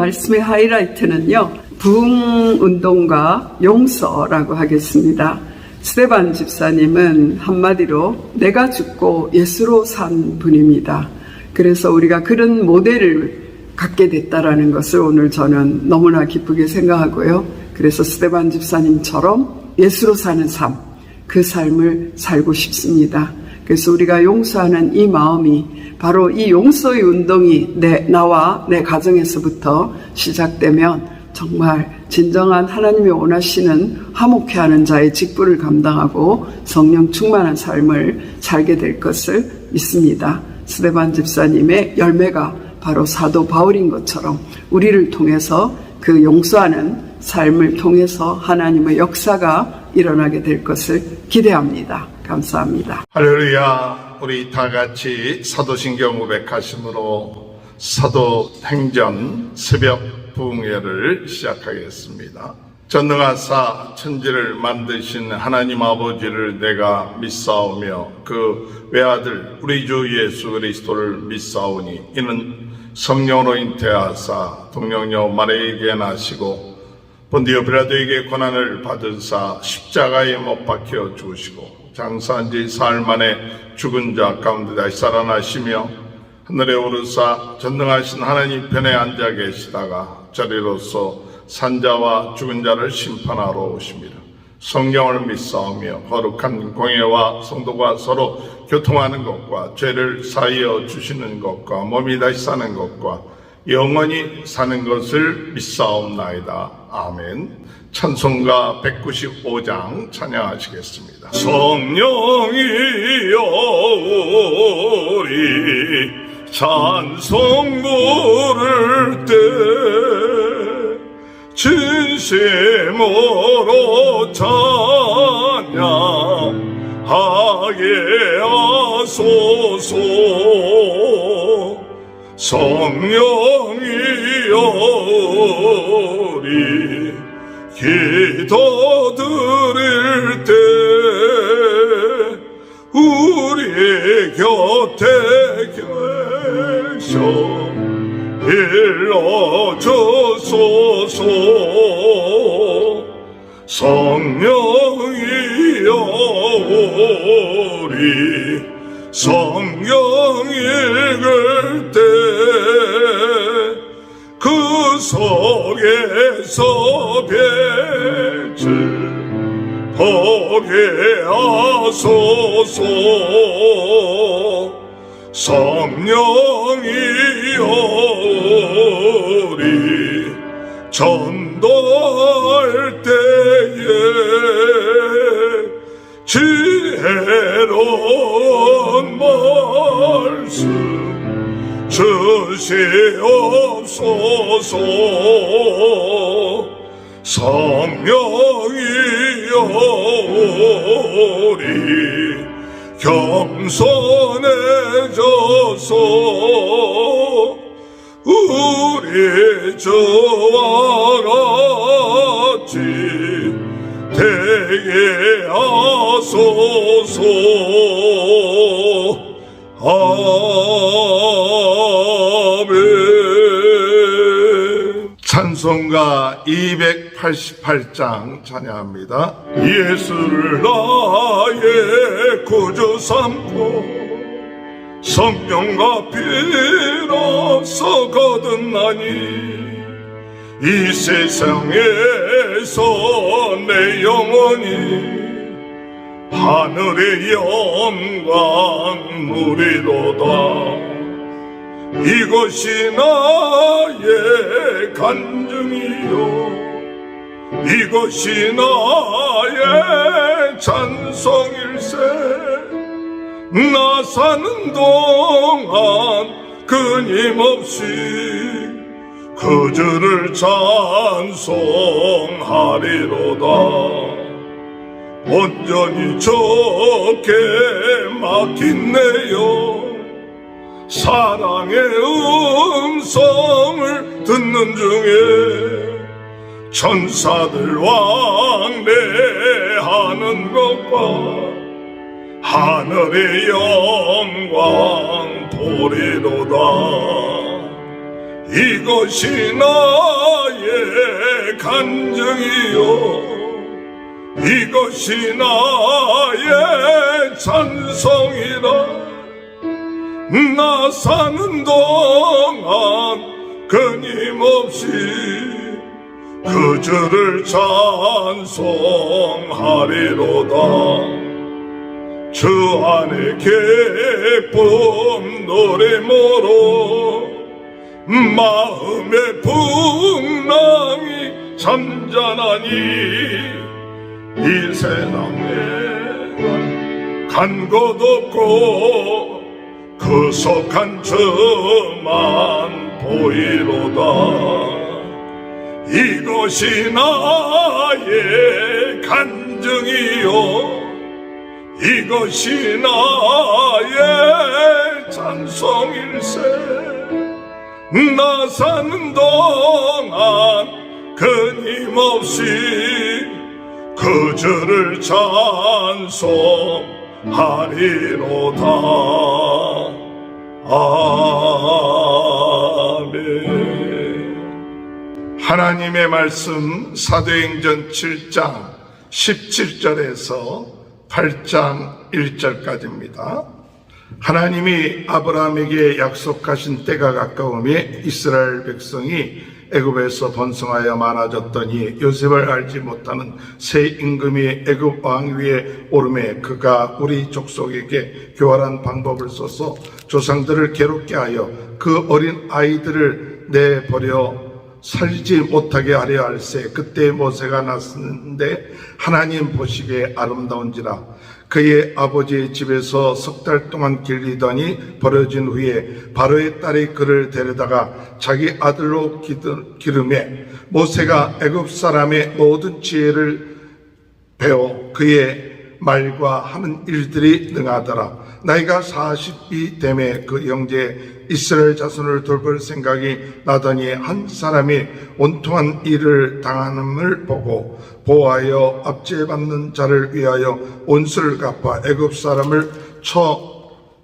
말씀의 하이라이트는요, 부흥운동과 용서라고 하겠습니다. 스데반 집사님은 한마디로 내가 죽고 예수로 산 분입니다. 그래서 우리가 그런 모델을 갖게 됐다라는 것을 오늘 저는 너무나 기쁘게 생각하고요. 그래서 스데반 집사님처럼 예수로 사는 삶, 그 삶을 살고 싶습니다. 그래서 우리가 용서하는 이 마음이 바로 이 용서의 운동이 나와 내 가정에서부터 시작되면 정말 진정한 하나님이 원하시는 화목해 하는 자의 직분을 감당하고 성령 충만한 삶을 살게 될 것을 믿습니다. 스데반 집사님의 열매가 바로 사도 바울인 것처럼 우리를 통해서 그 용서하는 삶을 통해서 하나님의 역사가 일어나게 될 것을 기대합니다. 감사합니다. 할렐루야. 우리 다 같이 사도신경 고백하심으로 사도행전 새벽 부흥회를 시작하겠습니다. 전능하사 천지를 만드신 하나님 아버지를 내가 믿사오며 그 외아들 우리 주 예수 그리스도를 믿사오니 이는 성령으로 잉태하사 동정녀 마리아에게 나시고 본디오 빌라도에게 고난을 받으사 십자가에 못 박혀 죽으시고 장사한 지 사흘 만에 죽은 자 가운데 다시 살아나시며 하늘에 오르사 전능하신 하나님 편에 앉아 계시다가 저리로서 산자와 죽은 자를 심판하러 오십니다. 성령을 믿사오며 거룩한 공예와 성도가 서로 교통하는 것과 죄를 사하여 주시는 것과 몸이 다시 사는 것과 영원히 사는 것을 믿사옵나이다. 아멘. 찬송가 195장 찬양하시겠습니다. 성령이여 우리 찬송 부를 때 진심으로 찬양하게 하소서. 성령이여 우리 기도 드릴 때 우리 곁에 계셔 일러주소서. 성령이여 우리 성경 읽을 때 그 속에서 빛을 보게 하소서. 성령이여 우리 전도할 때에 지혜로운 말씀 주시옵소서. 성령이여 우리 겸손해져서 우리 주와 같이 되게 하소서. 아멘. 찬송가 288장 찬양합니다. 예수를 나의 구주 삼고 성령과 피로써 거듭나니 이 세상에서 내 영혼이 하늘의 영광 누리도다. 이것이 나의 간증이요 이것이 나의 찬송일세. 나 사는 동안 끊임없이 그 주를 찬송하리로다. 온전히 좋게 맡긴 내요 사랑의 음성을 듣는 중에 천사들 왕래하는 것과 하늘의 영광 보리로다. 이것이 나의 간증이요 이것이 나의 찬송이라 나 사는 동안 끊임없이 그 주를 찬송하리로다 주 안에 기쁨 노래모로 마음의 풍랑이 잠잠하니 이 세상에 간 곳 없고 구속한 주만 보이로다 이것이 나의 간증이요 이것이 나의 찬송일세 나 사는 동안 끊임없이 그 주를 찬송하리로다 아멘. 하나님의 말씀 사도행전 7장 17절에서 8장 1절까지입니다. 하나님이 아브라함에게 약속하신 때가 가까움에 이스라엘 백성이 애굽에서 번성하여 많아졌더니 요셉을 알지 못하는 새 임금이 애굽 왕 위에 오르매 그가 우리 족속에게 교활한 방법을 써서 조상들을 괴롭게 하여 그 어린 아이들을 내버려 살지 못하게 하려 할세 그때 모세가 났는데 하나님 보시기에 아름다운지라 그의 아버지의 집에서 석 달 동안 길리더니 버려진 후에 바로의 딸이 그를 데려다가 자기 아들로 기르매 모세가 애굽 사람의 모든 지혜를 배워 그의 말과 하는 일들이 능하더라. 나이가 40이 되매 그 형제 이스라엘 자손을 돌볼 생각이 나더니 한 사람이 온통한 일을 당하는을 보고 보호하여 압제받는 자를 위하여 온수를 갚아 애굽 사람을 쳐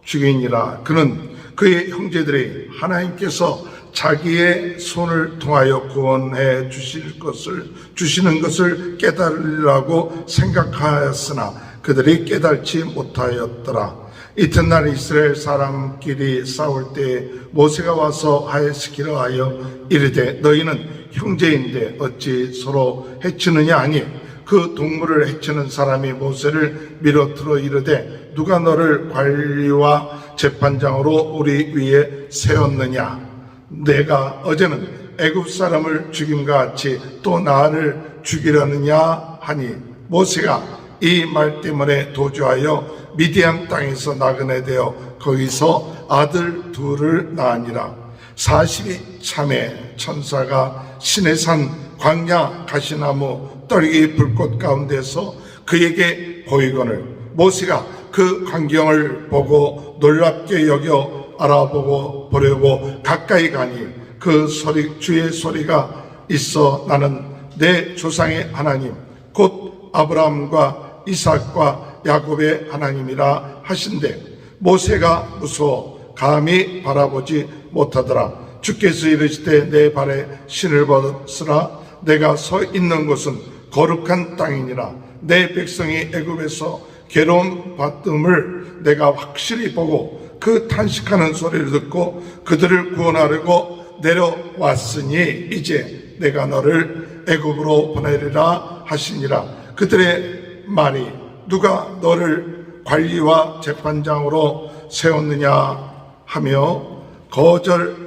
죽이니라. 그는 그의 형제들이 하나님께서 자기의 손을 통하여 구원해 주시는 것을 깨달으리라고 생각하였으나 그들이 깨달지 못하였더라. 이튿날 이스라엘 사람끼리 싸울 때 모세가 와서 하에스키로 하여 이르되 너희는 형제인데 어찌 서로 해치느냐 하니 그 동물을 해치는 사람이 모세를 밀어들어 이르되 누가 너를 관리와 재판장으로 우리 위에 세웠느냐 내가 어제는 애굽 사람을 죽임과 같이 또 나를 죽이려느냐 하니 모세가 이 말 때문에 도주하여 미디안 땅에서 나그네 되어 거기서 아들 둘을 낳으니라. 40이 참에 천사가 시내산 광야 가시나무 떨기 불꽃 가운데서 그에게 보이거늘 모세가 그 광경을 보고 놀랍게 여겨 알아보고 보려고 가까이 가니 그 소리 주의 소리가 있어 나는 내 조상의 하나님 곧 아브라함과 이삭과 야곱의 하나님이라 하신대 모세가 무서워 감히 바라보지 못하더라. 주께서 이르시되 내 발에 신을 벗으라. 내가 서 있는 곳은 거룩한 땅이니라. 내 백성이 애굽에서 괴로움 받음을 내가 확실히 보고 그 탄식하는 소리를 듣고 그들을 구원하려고 내려왔으니 이제 내가 너를 애굽으로 보내리라 하시니라. 그들의 말이 누가 너를 관리와 재판장으로 세웠느냐 하며 거절하던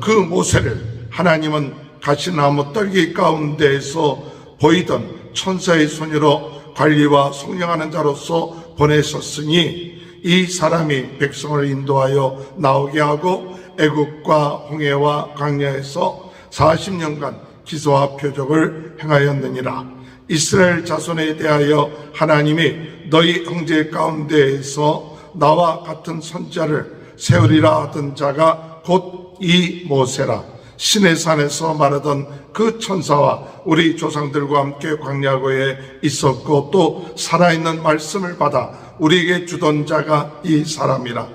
그 모세를 하나님은 가시나무 떨기 가운데에서 보이던 천사의 손으로 관리와 속량하는 자로서 보내셨으니 이 사람이 백성을 인도하여 나오게 하고 애국과 홍해와 광야에서 40년간 기사와 표적을 행하였느니라. 이스라엘 자손에 대하여 하나님이 너희 형제 가운데에서 나와 같은 선자를 세우리라 하던 자가 곧 이 모세라. 시내산에서 말하던 그 천사와 우리 조상들과 함께 광야고에 있었고 또 살아있는 말씀을 받아 우리에게 주던 자가 이 사람이라.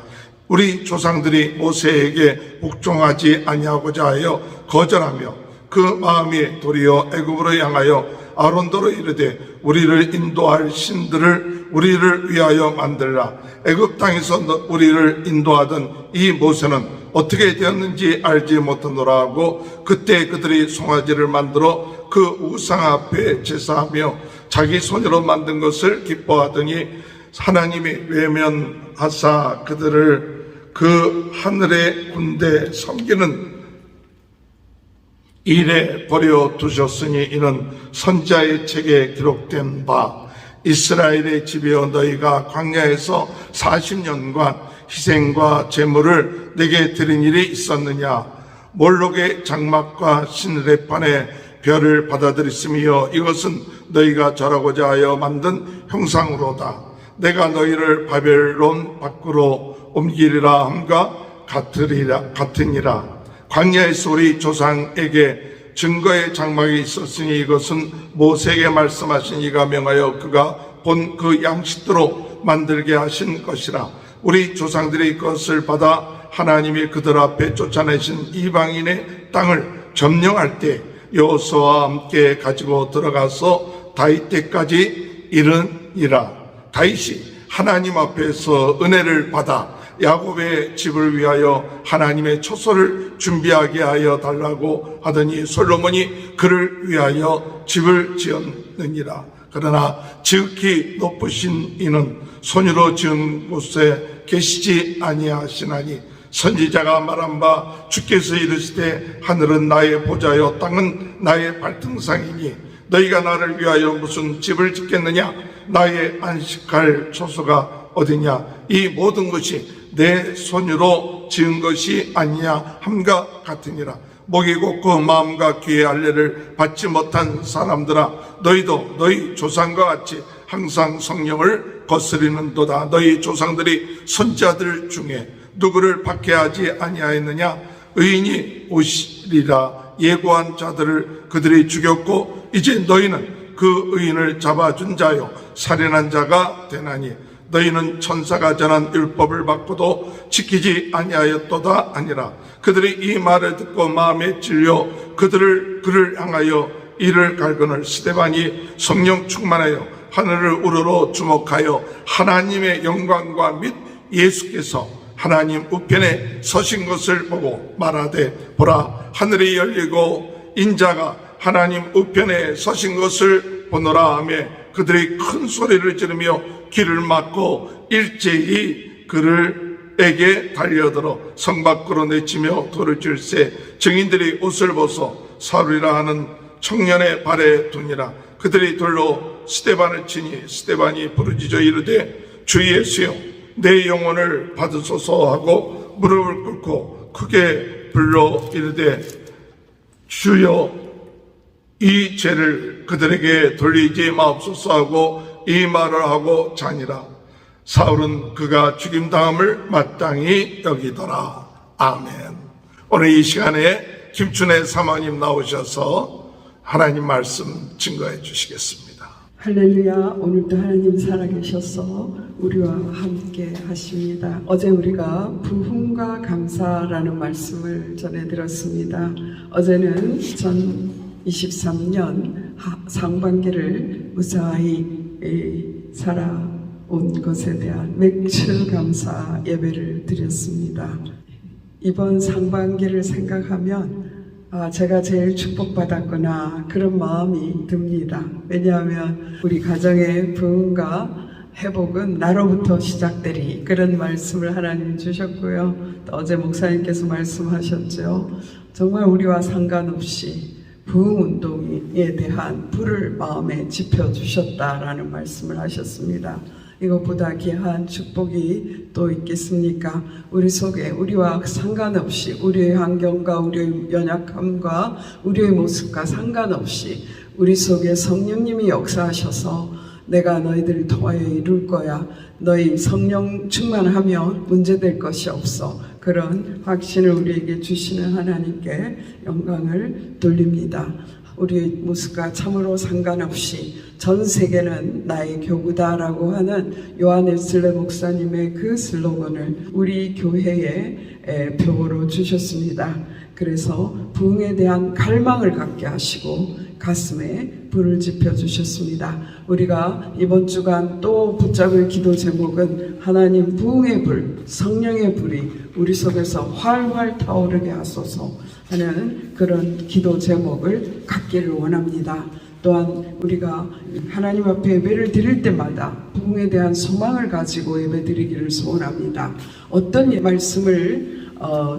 우리 조상들이 모세에게 복종하지 아니하고자 하여 거절하며 그 마음이 도리어 애굽으로 향하여 아론도로 이르되 우리를 인도할 신들을 우리를 위하여 만들라. 애굽 땅에서 우리를 인도하던 이 모세는 어떻게 되었는지 알지 못하노라 하고 그때 그들이 송아지를 만들어 그 우상 앞에 제사하며 자기 손으로 만든 것을 기뻐하더니 하나님이 외면하사 그들을 그 하늘의 군대 섬기는 일에 버려 두셨으니 이는 선지자의 책에 기록된 바 이스라엘의 집이여 너희가 광야에서 40년간 희생과 제물을 내게 드린 일이 있었느냐. 몰록의 장막과 신레판의 별을 받아들였으며 이것은 너희가 절하고자 하여 만든 형상으로다. 내가 너희를 바벨론 밖으로 옮기리라 함과 같으니라. 광야에서 우리 조상에게 증거의 장막이 있었으니 이것은 모세에게 말씀하신 이가 명하여 그가 본 그 양식대로 만들게 하신 것이라. 우리 조상들이 그것을 받아 하나님이 그들 앞에 쫓아내신 이방인의 땅을 점령할 때 여호수아와 함께 가지고 들어가서 다윗 때까지 이르니라. 다윗이 하나님 앞에서 은혜를 받아 야곱의 집을 위하여 하나님의 처소를 준비하게 하여 달라고 하더니 솔로몬이 그를 위하여 집을 지었느니라. 그러나 지극히 높으신 이는 손으로 지은 곳에 계시지 아니하시나니 선지자가 말한 바 주께서 이르시되 하늘은 나의 보좌요 땅은 나의 발등상이니 너희가 나를 위하여 무슨 집을 짓겠느냐. 나의 안식할 처소가 어디냐. 이 모든 것이 내 손으로 지은 것이 아니냐 함과 같으니라. 목이 곧고 마음과 귀의 할례를 받지 못한 사람들아 너희도 너희 조상과 같이 항상 성령을 거스리는도다. 너희 조상들이 선지자들 중에 누구를 박해하지 아니하였느냐. 의인이 오시리라 예고한 자들을 그들이 죽였고 이제 너희는 그 의인을 잡아준 자요 살인한 자가 되나니 너희는 천사가 전한 율법을 받고도 지키지 아니하였도다 아니라. 그들이 이 말을 듣고 마음에 찔려 그를 향하여 이를 갈거늘 스데반이 성령 충만하여 하늘을 우러러 주목하여 하나님의 영광과 및 예수께서 하나님 우편에 서신 것을 보고 말하되 보라 하늘이 열리고 인자가 하나님 우편에 서신 것을 보노라 하며 그들이 큰 소리를 지르며 길을 막고 일제히 그를에게 달려들어 성 밖으로 내치며 돌을 질세 증인들이 옷을 벗어 사루리라 하는 청년의 발에 두니라. 그들이 돌로 스데반을 치니 스데반이 부르짖어 이르되 주 예수여 내 영혼을 받으소서 하고 무릎을 꿇고 크게 불러 이르되 주여 이 죄를 그들에게 돌리지 마옵소서 하고 이 말을 하고 자니라. 사울은 그가 죽임당함을 마땅히 여기더라. 아멘. 오늘 이 시간에 김춘혜 사모님 나오셔서 하나님 말씀 증거해 주시겠습니다. 할렐루야. 오늘도 하나님 살아계셔서 우리와 함께 하십니다. 어제 우리가 부흥과 감사라는 말씀을 전해드렸습니다. 어제는 2023년 상반기를 무사히 살아온 것에 대한 맥출 감사 예배를 드렸습니다. 이번 상반기를 생각하면 제가 제일 축복받았구나 그런 마음이 듭니다. 왜냐하면 우리 가정의 부흥과 회복은 나로부터 시작되리 그런 말씀을 하나님 주셨고요. 또 어제 목사님께서 말씀하셨죠. 정말 우리와 상관없이 부흥운동에 대한 불을 마음에 지펴주셨다라는 말씀을 하셨습니다. 이것보다 귀한 축복이 또 있겠습니까? 우리 속에 우리와 상관없이 우리의 환경과 우리의 연약함과 우리의 모습과 상관없이 우리 속에 성령님이 역사하셔서 내가 너희들을 통하여 이룰 거야. 너희 성령 충만하면 문제될 것이 없어. 그런 확신을 우리에게 주시는 하나님께 영광을 돌립니다. 우리 모습과 참으로 상관없이 전 세계는 나의 교구다라고 하는 요한 웨슬레 목사님의 그 슬로건을 우리 교회에 표어로 주셨습니다. 그래서 부흥에 대한 갈망을 갖게 하시고 가슴에 불을 지펴주셨습니다. 우리가 이번 주간 또 붙잡을 기도 제목은 하나님 부흥의 불, 성령의 불이 우리 속에서 활활 타오르게 하소서 하는 그런 기도 제목을 갖기를 원합니다. 또한 우리가 하나님 앞에 예배를 드릴 때마다 부흥에 대한 소망을 가지고 예배 드리기를 소원합니다. 어떤 말씀을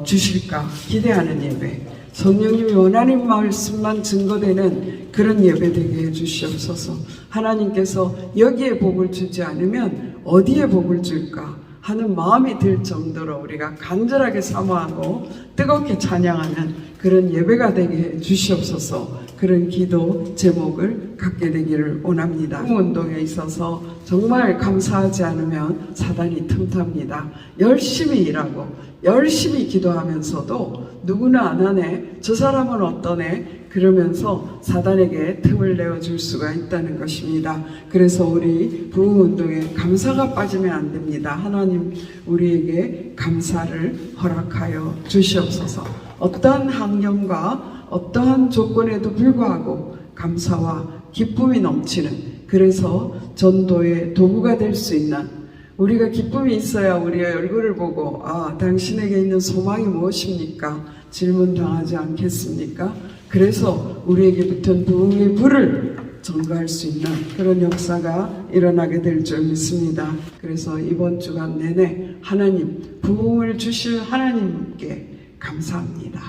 주실까 기대하는 예배, 성령님이 원하는 말씀만 증거되는 그런 예배 되게 해주시옵소서. 하나님께서 여기에 복을 주지 않으면 어디에 복을 줄까 하는 마음이 들 정도로 우리가 간절하게 사모하고 뜨겁게 찬양하는 그런 예배가 되게 해주시옵소서. 그런 기도 제목을 갖게 되기를 원합니다. 운동에 있어서 정말 감사하지 않으면 사단이 틈탑니다. 열심히 일하고 열심히 기도하면서도 누구나 안 하네, 저 사람은 어떠네 그러면서 사단에게 틈을 내어줄 수가 있다는 것입니다. 그래서 우리 부흥운동에 감사가 빠지면 안 됩니다. 하나님 우리에게 감사를 허락하여 주시옵소서. 어떠한 환경과 어떠한 조건에도 불구하고 감사와 기쁨이 넘치는, 그래서 전도의 도구가 될 수 있는, 우리가 기쁨이 있어야 우리의 얼굴을 보고 당신에게 있는 소망이 무엇입니까? 질문당하지 않겠습니까? 그래서 우리에게 붙은 부흥의 불을 전가할 수 있는 그런 역사가 일어나게 될 줄 믿습니다. 그래서 이번 주간 내내 하나님, 부흥을 주실 하나님께 감사합니다.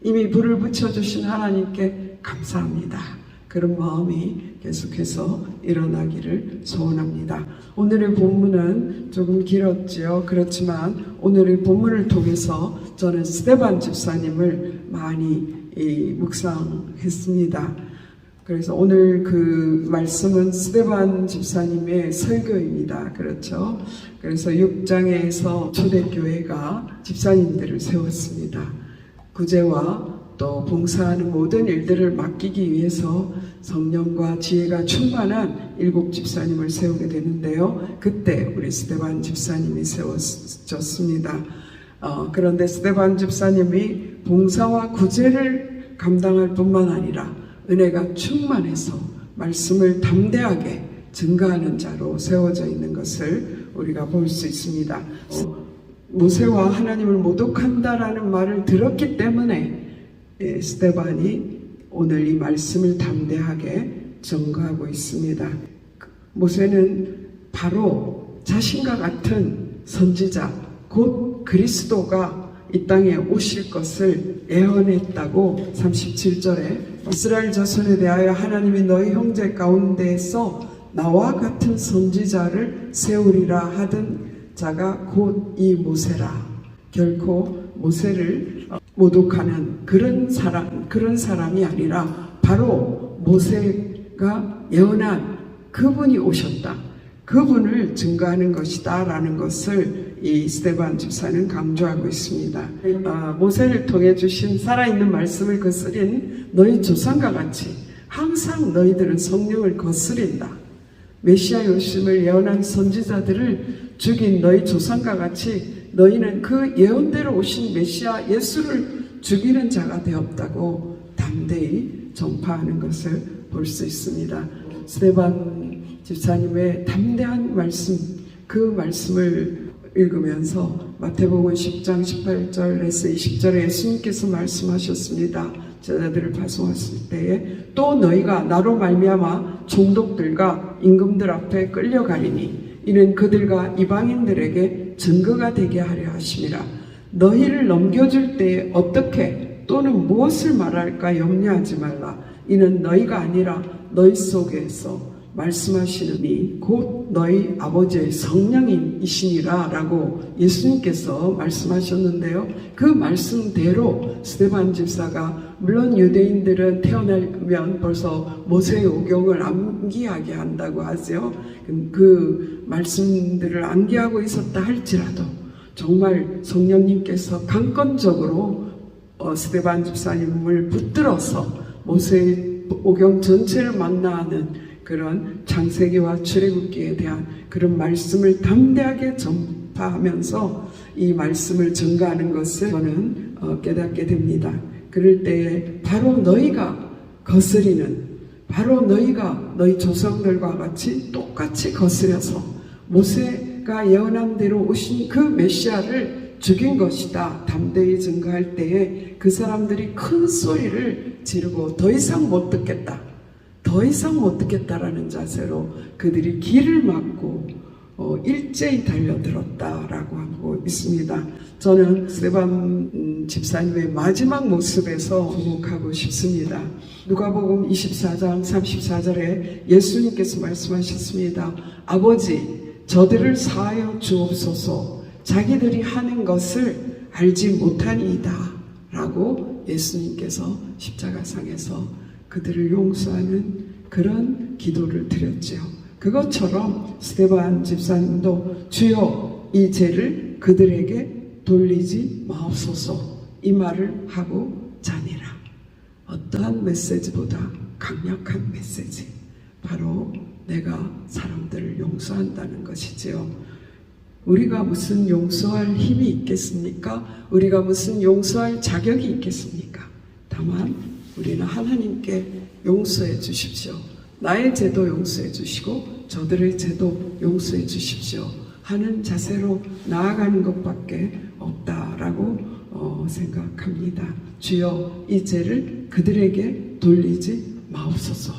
이미 불을 붙여주신 하나님께 감사합니다. 그런 마음이 계속해서 일어나기를 소원합니다. 오늘의 본문은 조금 길었지요. 그렇지만 오늘의 본문을 통해서 저는 스데반 집사님을 많이 묵상했습니다. 그래서 오늘 그 말씀은 스데반 집사님의 설교입니다. 그렇죠? 그래서 6장에서 초대교회가 집사님들을 세웠습니다. 구제와 또 봉사하는 모든 일들을 맡기기 위해서 성령과 지혜가 충만한 7 집사님을 세우게 되는데요. 그때 우리 스데반 집사님이 세워졌습니다. 그런데 스데반 집사님이 봉사와 구제를 감당할 뿐만 아니라 은혜가 충만해서 말씀을 담대하게 증거하는 자로 세워져 있는 것을 우리가 볼 수 있습니다. 모세와 하나님을 모독한다라는 말을 들었기 때문에 스데반이 오늘 이 말씀을 담대하게 증거하고 있습니다. 모세는 바로 자신과 같은 선지자, 곧 그리스도가 이 땅에 오실 것을 예언했다고 37절에 이스라엘 자손에 대하여 하나님이 너희 형제 가운데에서 나와 같은 선지자를 세우리라 하던 자가 곧 이 모세라. 결코 모세를 모독하는 그런 사람이 아니라 바로 모세가 예언한 그분이 오셨다, 그분을 증거하는 것이다 라는 것을 이 스데반 집사는 강조하고 있습니다. 모세를 통해 주신 살아있는 말씀을 거스린 너희 조상과 같이 항상 너희들은 성령을 거스린다. 메시아 오심을 예언한 선지자들을 죽인 너희 조상과 같이 너희는 그 예언대로 오신 메시아 예수를 죽이는 자가 되었다고 담대히 전파하는 것을 볼 수 있습니다. 스데반 집사님의 담대한 말씀, 그 말씀을 읽으면서 마태복음 10장 18절에서 20절에 예수님께서 말씀하셨습니다. 제자들을 파송했을 때에 또 너희가 나로 말미암아 총독들과 임금들 앞에 끌려가리니 이는 그들과 이방인들에게 증거가 되게 하려 하심이라. 너희를 넘겨줄 때에 어떻게 또는 무엇을 말할까 염려하지 말라. 이는 너희가 아니라 너희 속에서 말씀하시는 이 곧 너희 아버지의 성령이시니라 라고 예수님께서 말씀하셨는데요. 그 말씀대로 스데반 집사가, 물론 유대인들은 태어나면 벌써 모세의 오경을 암기하게 한다고 하죠. 그 말씀들을 암기하고 있었다 할지라도 정말 성령님께서 강권적으로 스데반 집사님을 붙들어서 모세의 오경 전체를 만나는 그런 창세기와 출애굽기에 대한 그런 말씀을 담대하게 전파하면서 이 말씀을 전가하는 것을 저는 깨닫게 됩니다. 그럴 때에 바로 너희가 거스리는, 바로 너희가 너희 조상들과 같이 똑같이 거스려서 모세가 예언한 대로 오신 그 메시아를 죽인 것이다. 담대히 증거할 때에 그 사람들이 큰 소리를 지르고 더 이상 못 듣겠다. 더 이상 못 듣겠다라는 자세로 그들이 길을 막고 일제히 달려들었다라고 하고 있습니다. 저는 스데반 집사님의 마지막 모습에서 주목하고 싶습니다. 누가복음 24장 34절에 예수님께서 말씀하셨습니다. 아버지, 저들을 사하여 주옵소서. 자기들이 하는 것을 알지 못하니이다 라고 예수님께서 십자가상에서 그들을 용서하는 그런 기도를 드렸죠. 그것처럼 스데반 집사님도 주여 이 죄를 그들에게 돌리지 마옵소서 이 말을 하고 자니라. 어떠한 메시지보다 강력한 메시지, 바로 내가 사람들을 용서한다는 것이지요. 우리가 무슨 용서할 힘이 있겠습니까? 우리가 무슨 용서할 자격이 있겠습니까? 다만 우리는 하나님께 용서해 주십시오. 나의 죄도 용서해 주시고 저들의 죄도 용서해 주십시오 하는 자세로 나아가는 것밖에 없다라고 생각합니다. 주여 이 죄를 그들에게 돌리지 마옵소서.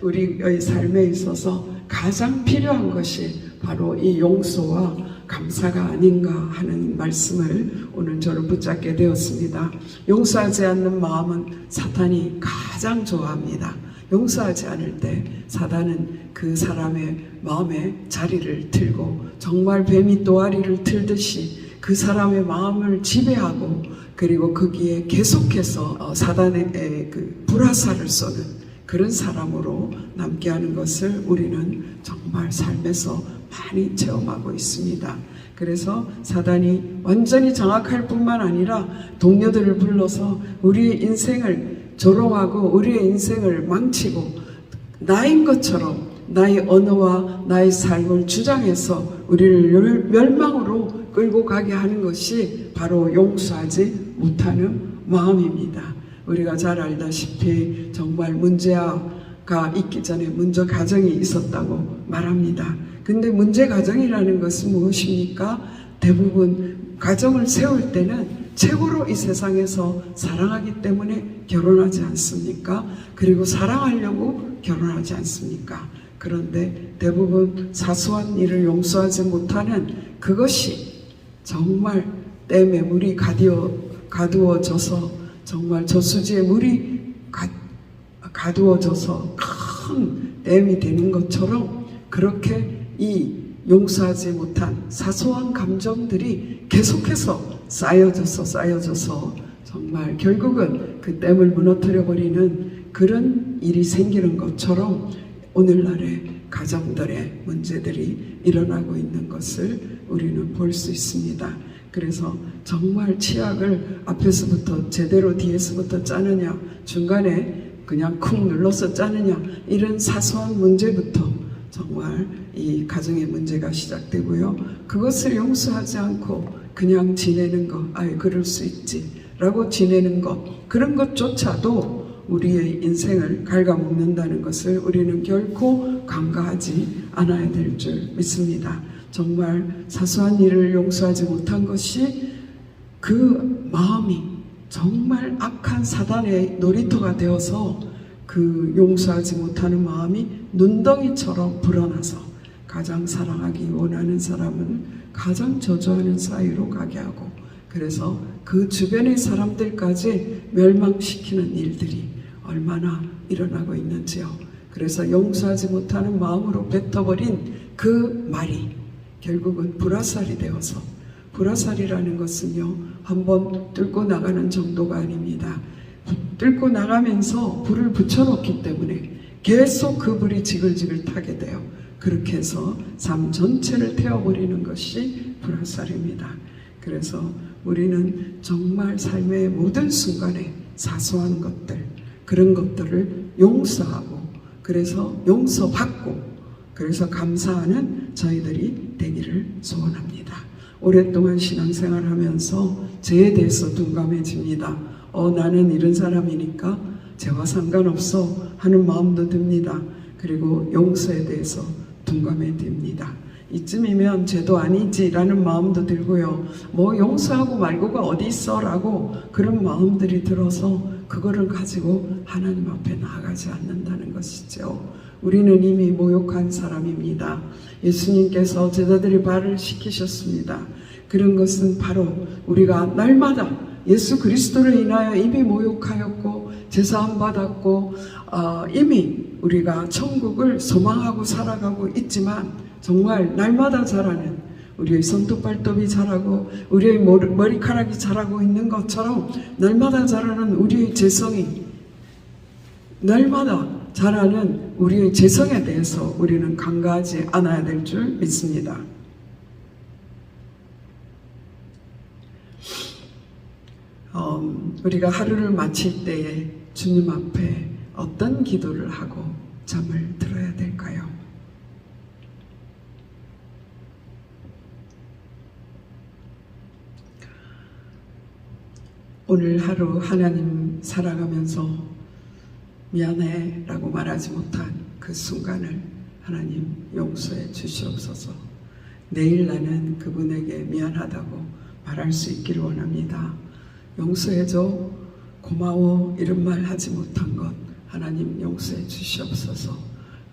우리의 삶에 있어서 가장 필요한 것이 바로 이 용서와 감사가 아닌가 하는 말씀을 오늘 저는 붙잡게 되었습니다. 용서하지 않는 마음은 사탄이 가장 좋아합니다. 용서하지 않을 때 사단은 그 사람의 마음에 자리를 틀고 정말 뱀이 또아리를 틀듯이 그 사람의 마음을 지배하고 그리고 거기에 계속해서 사단의 그 불화살을 쏘는 그런 사람으로 남게 하는 것을 우리는 정말 삶에서 많이 체험하고 있습니다. 그래서 사단이 완전히 장악할 뿐만 아니라 동료들을 불러서 우리의 인생을 조롱하고 우리의 인생을 망치고 나인 것처럼 나의 언어와 나의 삶을 주장해서 우리를 멸망으로 끌고 가게 하는 것이 바로 용서하지 못하는 마음입니다. 우리가 잘 알다시피 정말 문제가 있기 전에 문제 가정이 있었다고 말합니다. 근데 문제 가정이라는 것은 무엇입니까? 대부분 가정을 세울 때는 최고로 이 세상에서 사랑하기 때문에 결혼하지 않습니까? 그리고 사랑하려고 결혼하지 않습니까? 그런데 대부분 사소한 일을 용서하지 못하는 그것이 정말 댐에 물이 가두어져서 정말 저수지에 물이 가두어져서 큰 댐이 되는 것처럼 그렇게 이 용서하지 못한 사소한 감정들이 계속해서 쌓여져서 정말 결국은 그 댐을 무너뜨려 버리는 그런 일이 생기는 것처럼 오늘날의 가정들의 문제들이 일어나고 있는 것을 우리는 볼 수 있습니다. 그래서 정말 치약을 앞에서부터 제대로 뒤에서부터 짜느냐 중간에 그냥 쿵 눌러서 짜느냐 이런 사소한 문제부터 정말 이 가정의 문제가 시작되고요. 그것을 용서하지 않고 그냥 지내는 것, 아이 그럴 수 있지 라고 지내는 것, 그런 것조차도 우리의 인생을 갉아먹는다는 것을 우리는 결코 간과하지 않아야 될 줄 믿습니다. 정말 사소한 일을 용서하지 못한 것이 그 마음이 정말 악한 사단의 놀이터가 되어서 그 용서하지 못하는 마음이 눈덩이처럼 불어나서 가장 사랑하기 원하는 사람은 가장 저주하는 사이로 가게 하고 그래서 그 주변의 사람들까지 멸망시키는 일들이 얼마나 일어나고 있는지요. 그래서 용서하지 못하는 마음으로 뱉어버린 그 말이 결국은 불화살이 되어서, 불화살이라는 것은요 한번 뚫고 나가는 정도가 아닙니다. 뚫고 나가면서 불을 붙여놓기 때문에 계속 그 불이 지글지글 타게 돼요. 그렇게 해서 삶 전체를 태워버리는 것이 불화살입니다. 그래서 우리는 정말 삶의 모든 순간에 사소한 것들, 그런 것들을 용서하고 그래서 용서받고 그래서 감사하는 저희들이 되기를 소원합니다. 오랫동안 신앙생활하면서 죄에 대해서 둔감해집니다. 나는 이런 사람이니까 죄와 상관없어 하는 마음도 듭니다. 그리고 용서에 대해서 둔감해집니다. 이쯤이면 죄도 아니지라는 마음도 들고요. 뭐 용서하고 말고가 어디 있어 라고 그런 마음들이 들어서 그거를 가지고 하나님 앞에 나아가지 않는다는 것이죠. 우리는 이미 모욕한 사람입니다. 예수님께서 제자들의 발을 씻기셨습니다. 그런 것은 바로 우리가 날마다 예수 그리스도를 인하여 이미 모욕하였고 제사함 받았고 이미 우리가 천국을 소망하고 살아가고 있지만 정말 날마다 자라는 우리의 손톱발톱이 자라고 우리의 머리카락이 자라고 있는 것처럼 날마다 자라는 우리의 죄성이 날마다 자라는 우리의 죄성에 대해서 우리는 간과하지 않아야 될 줄 믿습니다. 우리가 하루를 마칠 때에 주님 앞에 어떤 기도를 하고 잠을 들어야 될까요? 오늘 하루 하나님 살아가면서 미안해 라고 말하지 못한 그 순간을 하나님 용서해 주시옵소서. 내일 나는 그분에게 미안하다고 말할 수 있기를 원합니다. 용서해줘, 고마워 이런 말 하지 못한 것 하나님 용서해 주시옵소서.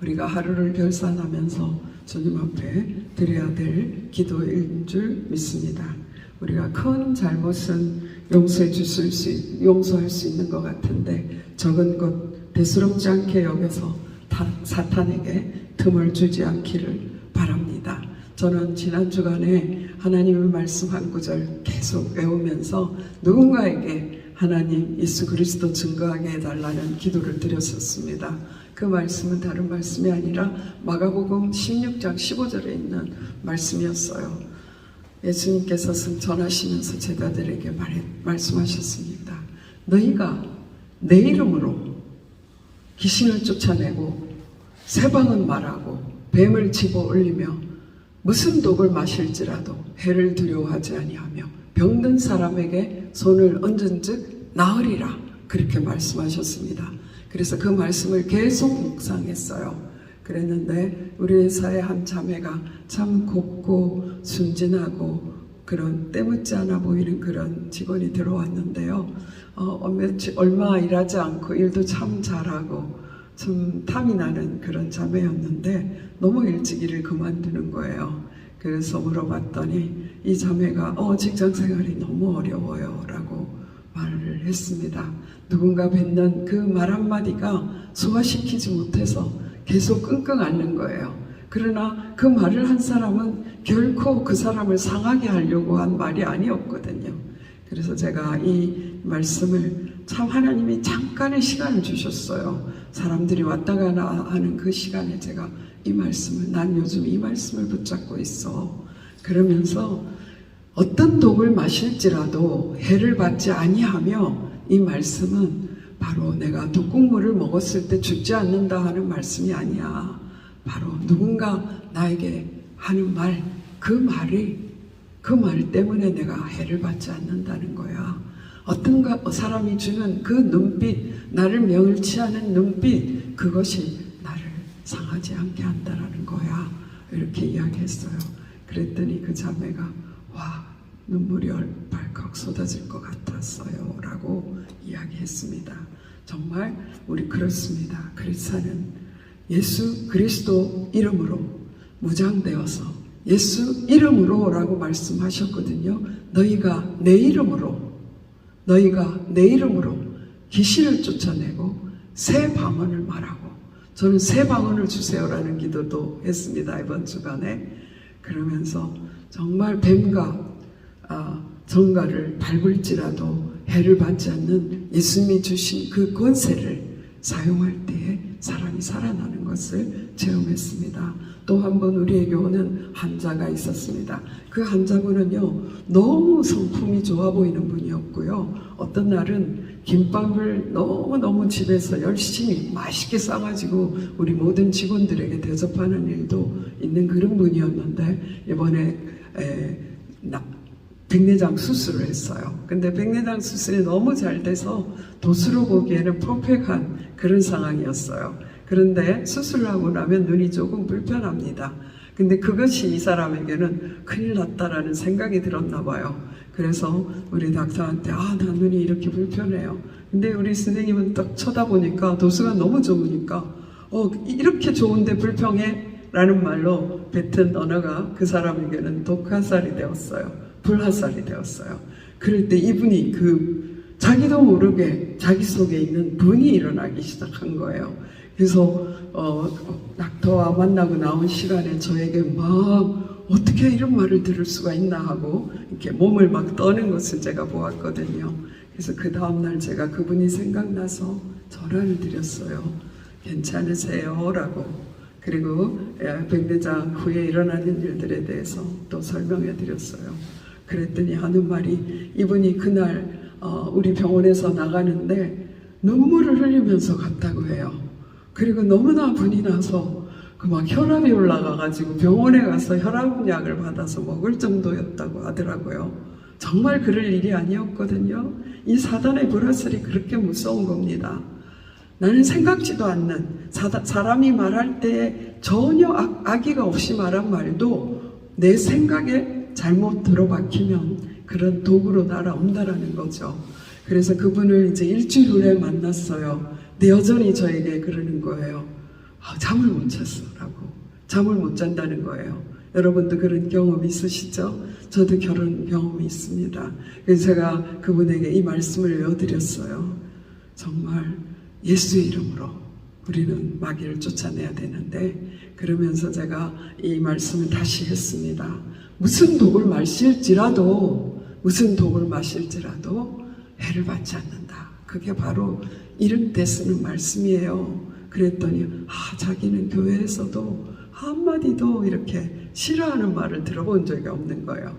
우리가 하루를 결산하면서 주님 앞에 드려야 될 기도인 줄 믿습니다. 우리가 큰 잘못은 용서할 수 있는 것 같은데 적은 것 대수롭지 않게 여겨서 사탄에게 틈을 주지 않기를 바랍니다. 저는 지난 주간에 하나님의 말씀 한 구절 계속 외우면서 누군가에게 하나님 예수 그리스도 증거하게 해달라는 기도를 드렸었습니다. 그 말씀은 다른 말씀이 아니라 마가복음 16장 15절에 있는 말씀이었어요. 예수님께서 전하시면서 제자들에게 말씀하셨습니다. 너희가 내 이름으로 귀신을 쫓아내고 새방은 말하고 뱀을 집어 올리며 무슨 독을 마실지라도 해를 두려워하지 아니하며 병든 사람에게 손을 얹은즉 나으리라 그렇게 말씀하셨습니다. 그래서 그 말씀을 계속 묵상했어요. 그랬는데 우리 회사의 한 자매가 참 곱고 순진하고 그런 때묻지 않아 보이는 그런 직원이 들어왔는데요. 얼마 일하지 않고 일도 참 잘하고 좀 탐이 나는 그런 자매였는데 너무 일찍 일을 그만두는 거예요. 그래서 물어봤더니 이 자매가 직장 생활이 너무 어려워요 라고 말을 했습니다. 누군가 뱉는 그 말 한마디가 소화시키지 못해서 계속 끙끙 앓는 거예요. 그러나 그 말을 한 사람은 결코 그 사람을 상하게 하려고 한 말이 아니었거든요. 그래서 제가 이 말씀을 참 하나님이 잠깐의 시간을 주셨어요. 사람들이 왔다 가나 하는 그 시간에 제가 이 말씀을 난 요즘 이 말씀을 붙잡고 있어. 그러면서 어떤 독을 마실지라도 해를 받지 아니하며 이 말씀은 바로 내가 독국물을 먹었을 때 죽지 않는다 하는 말씀이 아니야. 바로 누군가 나에게 하는 말, 그 말 때문에 내가 해를 받지 않는다는 거야. 어떤 사람이 주는 그 눈빛, 나를 명을치하는 눈빛, 그것이 나를 상하지 않게 한다는 거야. 이렇게 이야기했어요. 그랬더니 그 자매가 눈물이 벌컥 쏟아질 것 같았어요 라고 이야기했습니다. 정말 우리 그렇습니다. 크리스찬은 예수 그리스도 이름으로 무장되어서 예수 이름으로 라고 말씀하셨거든요. 너희가 내 이름으로 귀신을 쫓아내고 새 방언을 말하고, 저는 새 방언을 주세요라는 기도도 했습니다. 이번 주간에. 그러면서 정말 뱀과 정갈을 밟을지라도 해를 받지 않는 예수님이 주신 그 권세를 사용할 때에 사람이 살아나는 것을 체험했습니다. 또 한 번 우리에게 오는 환자가 있었습니다. 그 환자분은요, 너무 성품이 좋아 보이는 분이었고요. 어떤 날은 김밥을 너무너무 집에서 열심히 맛있게 싸가지고 우리 모든 직원들에게 대접하는 일도 있는 그런 분이었는데, 이번에 백내장 수술을 했어요. 근데 백내장 수술이 너무 잘 돼서 도수로 보기에는 퍼펙트한 그런 상황이었어요. 그런데 수술을 하고 나면 눈이 조금 불편합니다. 근데 그것이 이 사람에게는 큰일 났다라는 생각이 들었나 봐요. 그래서 우리 닥터한테 나 눈이 이렇게 불편해요. 근데 우리 선생님은 딱 쳐다보니까 도수가 너무 좋으니까 이렇게 좋은데 불평해? 라는 말로 뱉은 언어가 그 사람에게는 독화살이 되었어요. 불화살이 되었어요. 그럴 때 이분이 자기도 모르게 자기 속에 있는 분이 일어나기 시작한 거예요. 그래서 닥터와 만나고 나온 시간에 저에게 막 어떻게 이런 말을 들을 수가 있나 하고 이렇게 몸을 막 떠는 것을 제가 보았거든요. 그래서 그 다음날 제가 그분이 생각나서 전화를 드렸어요. 괜찮으세요? 라고. 그리고 백내장 후에 일어나는 일들에 대해서 또 설명해 드렸어요. 그랬더니 하는 말이, 이분이 그날 우리 병원에서 나가는데 눈물을 흘리면서 갔다고 해요. 그리고 너무나 분이 나서 막 혈압이 올라가가지고 병원에 가서 혈압약을 받아서 먹을 정도였다고 하더라고요. 정말 그럴 일이 아니었거든요. 이 사단의 불화살이 그렇게 무서운 겁니다. 나는 생각지도 않는 사람이 말할 때 전혀 악의가 없이 말한 말도 내 생각에 잘못 들어박히면 그런 독으로 날아온다라는 거죠. 그래서 그분을 이제 일주일 후에 만났어요. 근데 여전히 저에게 그러는 거예요. 잠을 못 잤어라고. 잠을 못 잔다는 거예요. 여러분도 그런 경험 있으시죠? 저도 그런 경험이 있습니다. 그래서 제가 그분에게 이 말씀을 외워드렸어요. 정말 예수의 이름으로 우리는 마귀를 쫓아내야 되는데, 그러면서 제가 이 말씀을 다시 했습니다. 무슨 독을 마실지라도 해를 받지 않는다. 그게 바로 이름 때 쓰는 말씀이에요. 그랬더니 자기는 교회에서도 한마디도 이렇게 싫어하는 말을 들어본 적이 없는 거예요.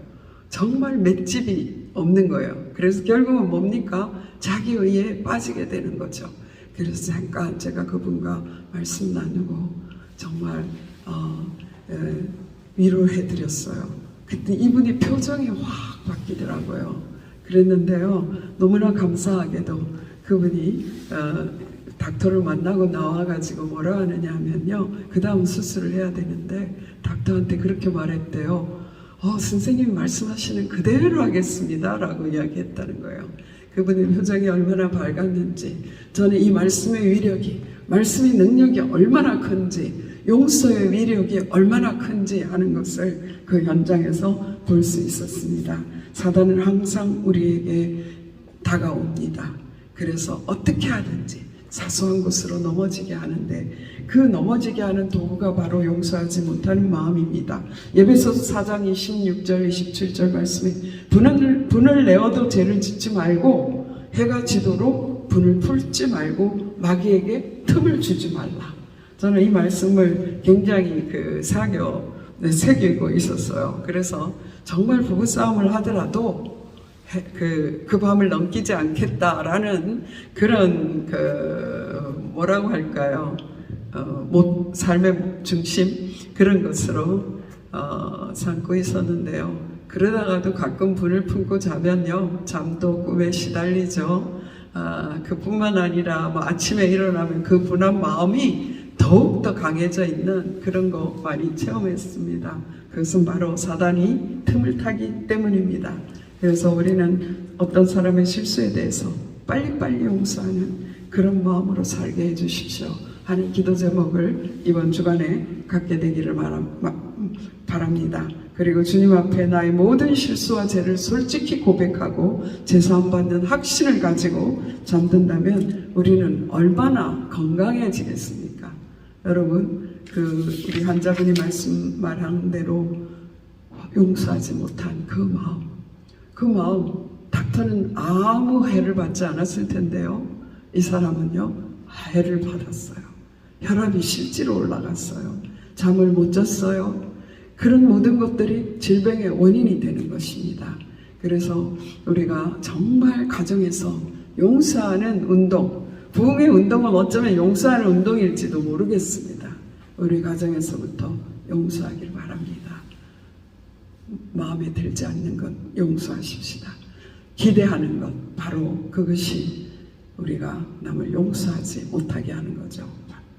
정말 맷집이 없는 거예요. 그래서 결국은 뭡니까? 자기 의에 빠지게 되는 거죠. 그래서 잠깐 제가 그분과 말씀 나누고 정말 위로해드렸어요. 그때 이분이 표정이 확 바뀌더라고요. 그랬는데요, 너무나 감사하게도 그분이 닥터를 만나고 나와가지고 뭐라 하느냐 하면요, 그 다음 수술을 해야 되는데 닥터한테 그렇게 말했대요. 선생님이 말씀하시는 그대로 하겠습니다 라고 이야기했다는 거예요. 그분의 표정이 얼마나 밝았는지, 저는 이 말씀의 위력이, 말씀의 능력이 얼마나 큰지, 용서의 위력이 얼마나 큰지 하는 것을 그 현장에서 볼 수 있었습니다. 사단은 항상 우리에게 다가옵니다. 그래서 어떻게 하든지 사소한 것으로 넘어지게 하는데, 그 넘어지게 하는 도구가 바로 용서하지 못하는 마음입니다. 에베소서 4장 26절 27절 말씀에 분을 내어도 죄를 짓지 말고 해가 지도록 분을 풀지 말고 마귀에게 틈을 주지 말라. 저는 이 말씀을 굉장히 새기고 있었어요. 그래서 정말 부부싸움을 하더라도 그 밤을 넘기지 않겠다라는 그런 뭐라고 할까요? 삶의 중심, 그런 것으로 삼고 있었는데요. 그러다가도 가끔 분을 품고 자면요, 잠도 꿈에 시달리죠. 그뿐만 아니라 아침에 일어나면 그 분한 마음이 더욱더 강해져 있는 그런 거 많이 체험했습니다. 그것은 바로 사단이 틈을 타기 때문입니다. 그래서 우리는 어떤 사람의 실수에 대해서 빨리빨리 용서하는 그런 마음으로 살게 해주십시오 하는 기도 제목을 이번 주간에 갖게 되기를 바랍니다. 그리고 주님 앞에 나의 모든 실수와 죄를 솔직히 고백하고 제사함 받는 확신을 가지고 잠든다면 우리는 얼마나 건강해지겠습니까? 여러분, 우리 환자분이 말한 대로 용서하지 못한 그 마음, 닥터는 아무 해를 받지 않았을 텐데요. 이 사람은요, 해를 받았어요. 혈압이 실제로 올라갔어요. 잠을 못 잤어요. 그런 모든 것들이 질병의 원인이 되는 것입니다. 그래서 우리가 정말 가정에서 용서하는 운동, 부흥의 운동은 어쩌면 용서하는 운동일지도 모르겠습니다. 우리 가정에서부터 용서하길 바랍니다. 마음에 들지 않는 것 용서하십시다. 기대하는 것, 바로 그것이 우리가 남을 용서하지 못하게 하는 거죠.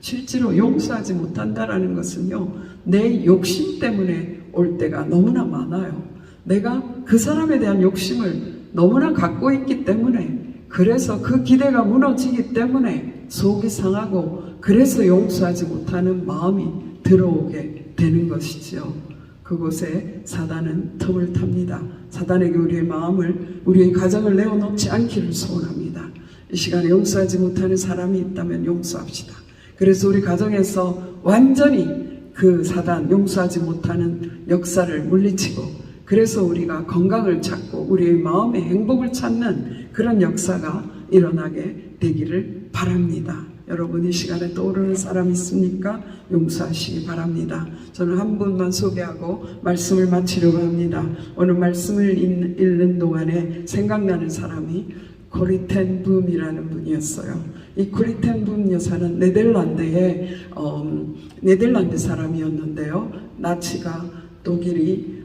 실제로 용서하지 못한다라는 것은요, 내 욕심 때문에 올 때가 너무나 많아요. 내가 그 사람에 대한 욕심을 너무나 갖고 있기 때문에, 그래서 그 기대가 무너지기 때문에 속이 상하고, 그래서 용서하지 못하는 마음이 들어오게 되는 것이지요. 그곳에 사단은 틈을 탑니다. 사단에게 우리의 마음을, 우리의 가정을 내어놓지 않기를 소원합니다. 이 시간에 용서하지 못하는 사람이 있다면 용서합시다. 그래서 우리 가정에서 완전히 그 사단, 용서하지 못하는 역사를 물리치고, 그래서 우리가 건강을 찾고 우리의 마음의 행복을 찾는 그런 역사가 일어나게 되기를 바랍니다. 여러분, 이 시간에 떠오르는 사람 있습니까? 용서하시기 바랍니다. 저는 한 분만 소개하고 말씀을 마치려고 합니다. 오늘 말씀을 읽는 동안에 생각나는 사람이 코리 텐 붐이라는 분이었어요. 이 코리 텐 붐 여사는 네덜란드 사람이었는데요. 나치가, 독일이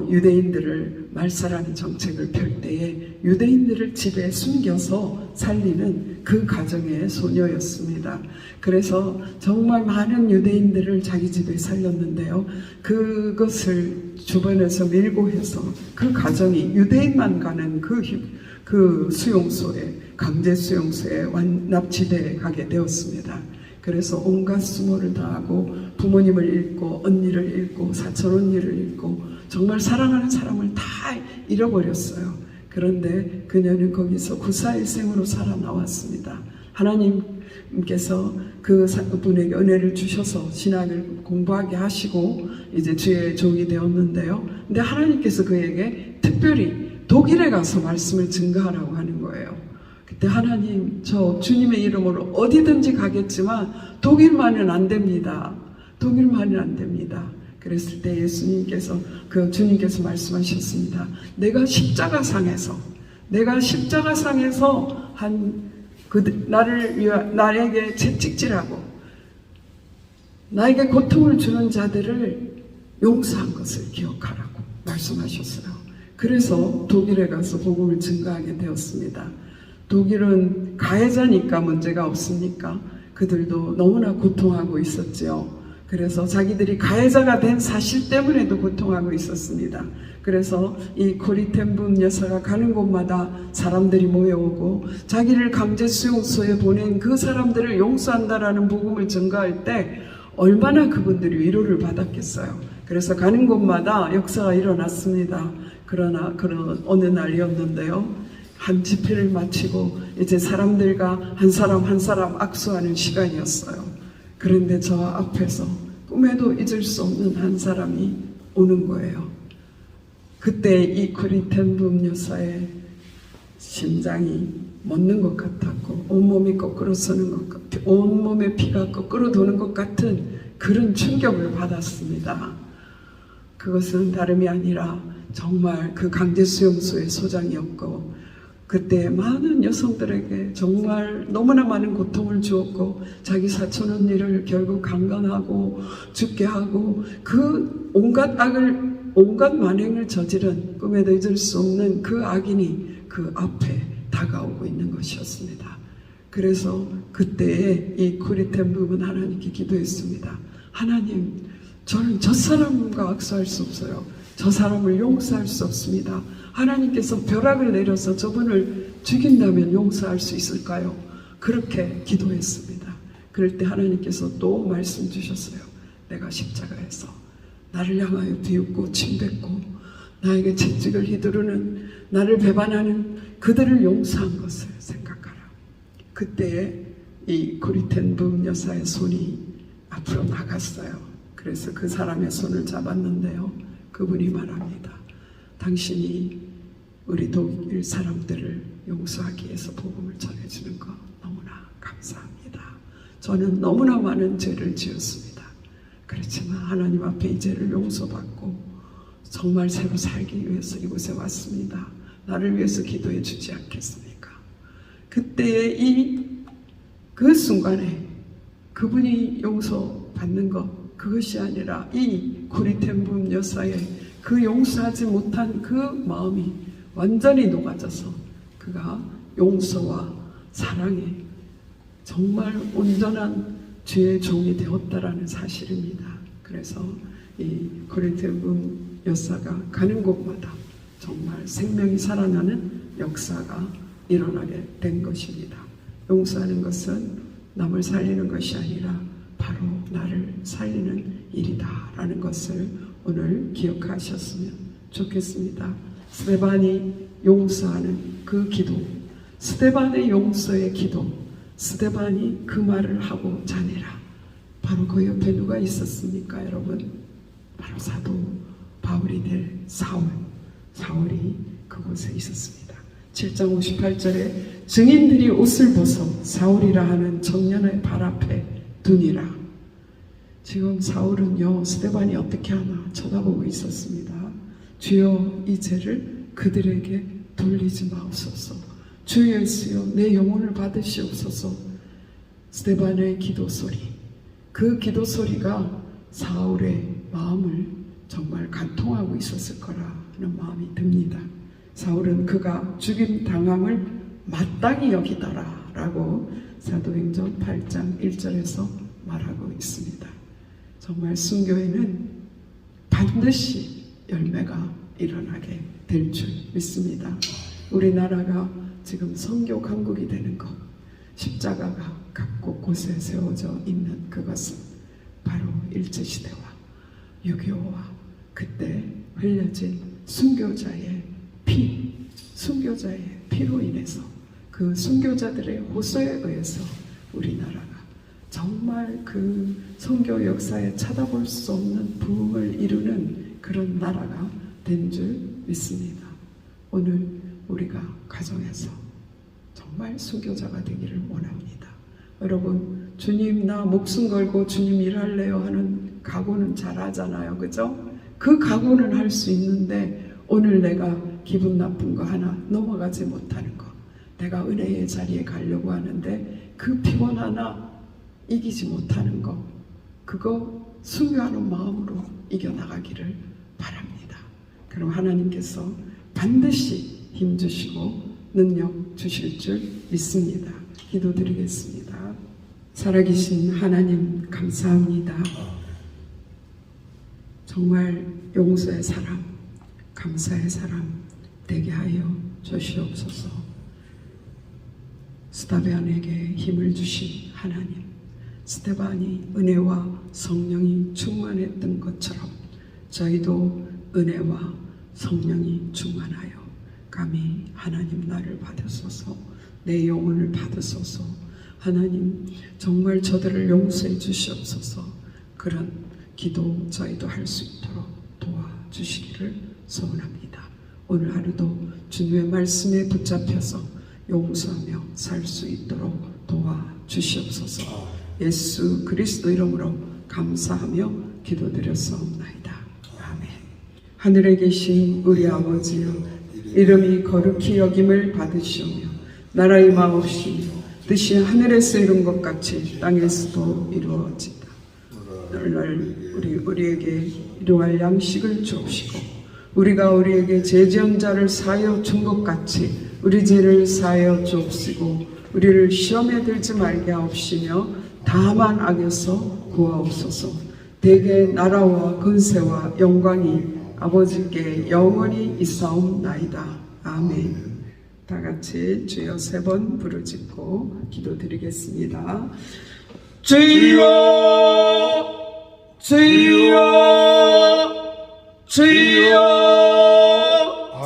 유대인들을 말살하는 정책을 펼 때에 유대인들을 집에 숨겨서 살리는 그 가정의 소녀였습니다. 그래서 정말 많은 유대인들을 자기 집에 살렸는데요. 그것을 주변에서 밀고 해서 그 가정이 유대인만 가는 그 수용소에, 강제 수용소에 납치돼 가게 되었습니다. 그래서 온갖 수모를 다하고 부모님을 잃고 언니를 잃고 사촌 언니를 잃고 정말 사랑하는 사람을 다 잃어버렸어요. 그런데 그녀는 거기서 구사일생으로 살아나왔습니다. 하나님께서 그 분에게 은혜를 주셔서 신학을 공부하게 하시고 이제 주의 종이 되었는데요. 근데 하나님께서 그에게 특별히 독일에 가서 말씀을 증거하라고 하는 거예요. 그때 하나님, 저 주님의 이름으로 어디든지 가겠지만 독일만은 안 됩니다. 독일만은 안 됩니다. 그랬을 때 예수님께서, 주님께서 말씀하셨습니다. 내가 십자가상에서 나에게 채찍질하고 나에게 고통을 주는 자들을 용서한 것을 기억하라고 말씀하셨어요. 그래서 독일에 가서 복음을 증거하게 되었습니다. 독일은 가해자니까 문제가 없으니까 그들도 너무나 고통하고 있었지요. 그래서 자기들이 가해자가 된 사실 때문에도 고통하고 있었습니다. 그래서 이 코리 텐 붐 여사가 가는 곳마다 사람들이 모여오고 자기를 강제 수용소에 보낸 그 사람들을 용서한다라는 복음을 증거할 때 얼마나 그분들이 위로를 받았겠어요. 그래서 가는 곳마다 역사가 일어났습니다. 그러나 그런 어느 날이었는데요. 한 집회를 마치고 이제 사람들과 한 사람 악수하는 시간이었어요. 그런데 저 앞에서 꿈에도 잊을 수 없는 한 사람이 오는 거예요. 그때 이 코리 텐 붐 여사의 심장이 멎는 것 같았고 온몸이 거꾸로 서는 것 같고 온몸에 피가 거꾸로 도는 것 같은 그런 충격을 받았습니다. 그것은 다름이 아니라 정말 그 강제수용소의 소장이었고 그때 많은 여성들에게 정말 너무나 많은 고통을 주었고 자기 사촌 언니를 결국 강간하고 죽게 하고 그 온갖 만행을 저지른 꿈에도 잊을 수 없는 그 악인이 그 앞에 다가오고 있는 것이었습니다. 그래서 그때에 이 코리 텐 붐은 하나님께 기도했습니다. 하나님, 저는 저 사람과 악수할 수 없어요. 저 사람을 용서할 수 없습니다. 하나님께서 벼락을 내려서 저분을 죽인다면 용서할 수 있을까요? 그렇게 기도했습니다. 그럴 때 하나님께서 또 말씀 주셨어요. 내가 십자가에서 나를 향하여 비웃고 침뱉고 나에게 채찍을 휘두르는 나를 배반하는 그들을 용서한 것을 생각하라. 그때에 이 코리 텐 붐 여사의 손이 앞으로 나갔어요. 그래서 그 사람의 손을 잡았는데요. 그분이 말합니다. 당신이 우리 독일 사람들을 용서하기 위해서 복음을 전해주는 거 너무나 감사합니다. 저는 너무나 많은 죄를 지었습니다. 그렇지만 하나님 앞에 이 죄를 용서받고 정말 새로 살기 위해서 이곳에 왔습니다. 나를 위해서 기도해 주지 않겠습니까? 그때의 그 순간에 그분이 용서받는 것, 그것이 아니라 이 고리템분 여사의 그 용서하지 못한 그 마음이 완전히 녹아져서 그가 용서와 사랑에 정말 온전한 주의 종이 되었다라는 사실입니다. 그래서 이 고리템분 여사가 가는 곳마다 정말 생명이 살아나는 역사가 일어나게 된 것입니다. 용서하는 것은 남을 살리는 것이 아니라 바로 나를 살리는 일이다라는 것을 오늘 기억하셨으면 좋겠습니다. 스데반이 용서하는 그 기도, 스데반의 용서의 기도, 스데반이 그 말을 하고 자니라. 바로 그 옆에 누가 있었습니까, 여러분? 바로 사도 바울이 될 사울이 그곳에 있었습니다. 7장 58절에 증인들이 옷을 벗어 사울이라 하는 청년의 발 앞에 두니라. 지금 사울은요, 스데반이 어떻게 하나 쳐다보고 있었습니다. 주여, 이 죄를 그들에게 돌리지 마옵소서. 주 예수여, 내 영혼을 받으시옵소서. 스데반의 기도 소리, 그 기도 소리가 사울의 마음을 정말 간통하고 있었을 거라는 마음이 듭니다. 사울은 그가 죽임 당함을 마땅히 여기더라 라고 사도행전 8장 1절에서 말하고 있습니다. 정말 순교에는 반드시 열매가 일어나게 될 줄 믿습니다. 우리나라가 지금 선교 강국이 되는 것, 십자가가 각 곳곳에 세워져 있는 그것은 바로 일제시대와 6.25와 그때 흘려진 순교자의 피로 인해서 그 순교자들의 호소에 의해서 우리나라가 정말 그 선교 역사에 찾아볼 수 없는 부흥을 이루는 그런 나라가 된 줄 믿습니다. 오늘 우리가 가정에서 정말 순교자가 되기를 원합니다. 여러분, 주님 나 목숨 걸고 주님 일할래요 하는 각오는 잘 하잖아요. 그죠? 그 각오는 할 수 있는데 오늘 내가 기분 나쁜 거 하나 넘어가지 못하는 거, 내가 은혜의 자리에 가려고 하는데 그 피곤 하나 이기지 못하는 거, 그거 순교하는 마음으로 이겨나가기를 바랍니다. 그럼 하나님께서 반드시 힘주시고 능력 주실 줄 믿습니다. 기도드리겠습니다. 살아계신 하나님 감사합니다. 정말 용서의 사람, 감사의 사람 되게 하여 주시옵소서. 스데반에게 힘을 주신 하나님, 스데반이 은혜와 성령이 충만했던 것처럼 저희도 은혜와 성령이 충만하여 감히 하나님 나를 받으소서, 내 영혼을 받으소서. 하나님 정말 저들을 용서해 주시옵소서. 그런 기도 저희도 할 수 있도록 도와주시기를 소원합니다. 오늘 하루도 주님의 말씀에 붙잡혀서 용서하며 살 수 있도록 도와주시옵소서. 예수 그리스도 이름으로 감사하며 기도드렸사옵나이다. 아멘. 하늘에 계신 우리 아버지여, 이름이 거룩히 여김을 받으시오며 나라의 마옵시며 뜻이 하늘에서 이룬 것 같이 땅에서도 이루어지다. 오늘날 우리에게 일용할 양식을 주옵시고 우리가 우리에게 죄 지은 자를 사하여 준 것 같이 우리 죄를 사하여 주옵시고 우리를 시험에 들지 말게 하옵시며 다만 악에서 구하옵소서. 대개 나라와 권세와 영광이 아버지께 영원히 있사옵나이다. 아멘. 다 같이 주여 3번 부르짖고 기도드리겠습니다. 주여, 주여, 주여.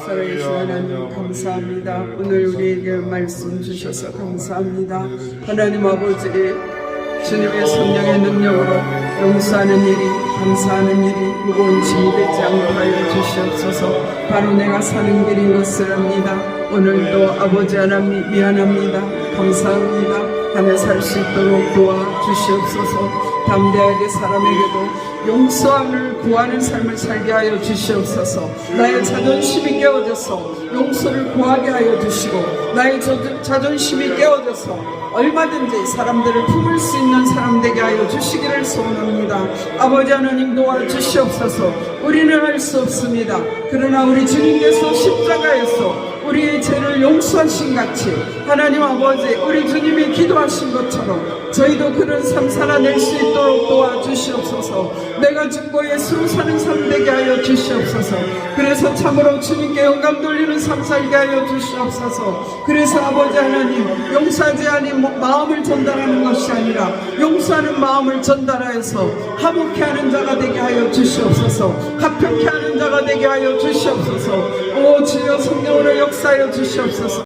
살아계신 하나님 감사합니다. 오늘 우리에게 말씀 주셔서 감사합니다. 하나님 아버지, 주님의 성령의 능력으로 용서하는 일이, 감사하는 일이 무거운 짐이 되지 않게 하여 주시옵소서. 바로 내가 사는 길인 것을 압니다. 오늘도 아버지 하나님 미안합니다. 감사합니다. 밤에 살 수 있도록 도와주시옵소서. 담대하게 사람에게도 용서를 구하는 삶을 살게 하여 주시옵소서. 나의 자존심이 깨어져서 용서를 구하게 하여 주시고, 나의 자존심이 깨어져서 얼마든지 사람들을 품을 수 있는 사람 되게 하여 주시기를 소원합니다. 아버지 하나님 도와주시옵소서. 우리는 할 수 없습니다. 그러나 우리 주님께서 십자가에서 우리의 죄를 용서하신 같이 하나님 아버지, 우리 주님이 기도하신 것처럼 저희도 그런 삶 살아낼 수 있도록 도와주시옵소서. 내가 죽고 예수로 사는 삶 되게 하여 주시옵소서. 그래서 참으로 주님께 영광 돌리는 삶 살게 하여 주시옵소서. 그래서 아버지 하나님, 용서하지 않은 마음을 전달하는 것이 아니라 용서하는 마음을 전달하여서 화목케 하는 자가 되게 하여 주시옵소서. 합평케 하는 자가 되게 하여 주시옵소서. 오 주여, 성령으로 역사하여 주시옵소서.